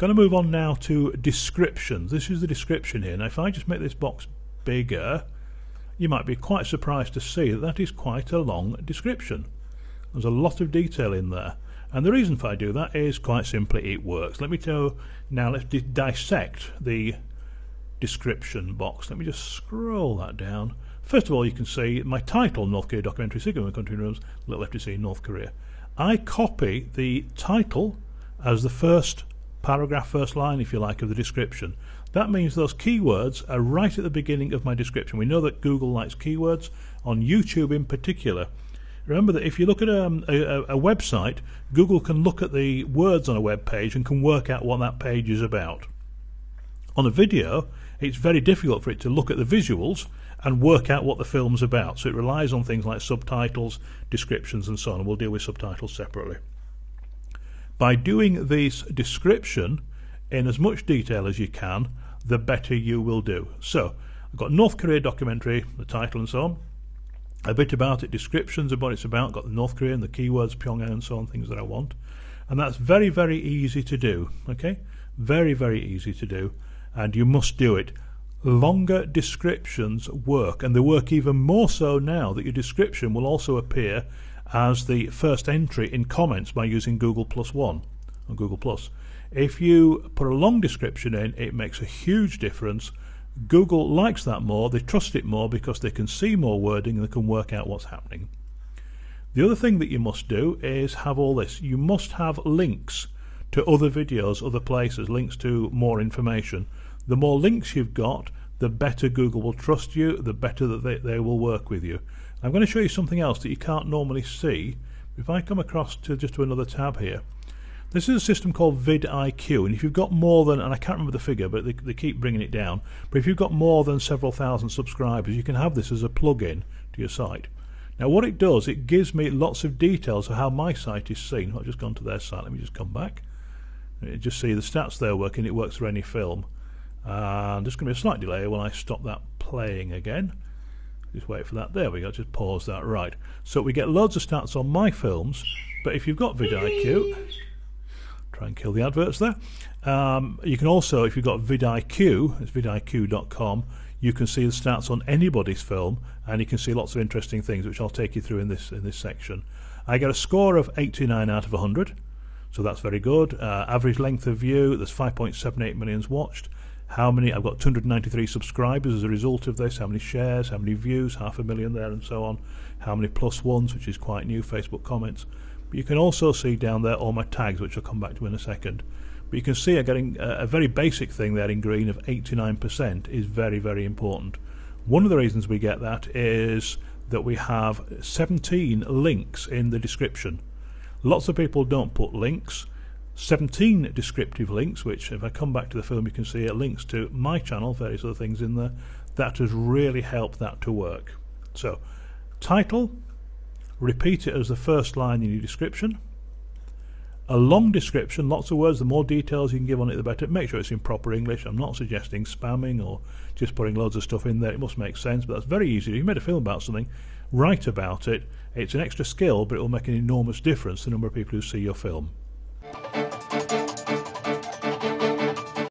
Going to move on now to descriptions. This is the description here. Now if I just make this box bigger, you might be quite surprised to see that that is quite a long description. There's a lot of detail in there, and the reason for I do that is quite simply it works. Let me tell now, let's dissect the description box. Let me just scroll that down. First of all, you can see my title, North Korea documentary, Signal Country Rooms, Little FTC, North Korea. I copy the title as the first paragraph, first line, if you like, of the description. That means those keywords are right at the beginning of my description. We know that Google likes keywords, on YouTube in particular. Remember that if you look at a website, Google can look at the words on a web page and can work out what that page is about. On a video, it's very difficult for it to look at the visuals and work out what the film's about. So it relies on things like subtitles, descriptions and so on. We'll deal with subtitles separately. By doing this description in as much detail as you can, the better you will do. So I've got North Korea documentary, the title and so on, a bit about it, descriptions of what it's about, got the North Korea and the keywords, Pyongyang and so on, things that I want. And that's very, very easy to do, okay? Very, very easy to do, and you must do it. Longer descriptions work, and they work even more so now that your description will also appear as the first entry in comments by using Google +1 or Google+. If you put a long description in, it makes a huge difference. Google likes that more, they trust it more because they can see more wording and they can work out what's happening. The other thing that you must do is have all this. You must have links to other videos, other places, links to more information. The more links you've got, the better Google will trust you, the better that they will work with you. I'm going to show you something else that you can't normally see. If I come across to just to another tab here, this is a system called vidIQ, and if you've got more than, and I can't remember the figure, but they keep bringing it down, but if you've got more than several thousand subscribers, you can have this as a plug-in to your site. Now what it does, it gives me lots of details of how my site is seen. I've just gone to their site, let me just come back. You just see the stats there working, it works for any film. And there's going to be a slight delay when I stop that playing again. Just wait for that. There we go, just pause that. Right, so we get loads of stats on my films, but if you've got vidIQ, try and kill the adverts there. You can also, if you've got vidIQ, it's vidiq.com, you can see the stats on anybody's film, and you can see lots of interesting things which I'll take you through in this section. I get a score of 89 out of 100, so that's very good. Average length of view, there's 5.78 million watched. How many? I've got 293 subscribers as a result of this. How many shares? How many views? 500,000 there, and so on. How many +1s, which is quite new, Facebook comments. But you can also see down there all my tags, which I'll come back to in a second. But you can see I'm getting a very basic thing there in green of 89% is very, very important. One of the reasons we get that is that we have 17 links in the description. Lots of people don't put links. 17 descriptive links, which if I come back to the film you can see it links to my channel, various other things in there. That has really helped that to work. So title, repeat it as the first line in your description. A long description, lots of words, the more details you can give on it the better. Make sure it's in proper English. I'm not suggesting spamming or just putting loads of stuff in there. It must make sense, but that's very easy. If you made a film about something, write about it. It's an extra skill, but it will make an enormous difference to the number of people who see your film.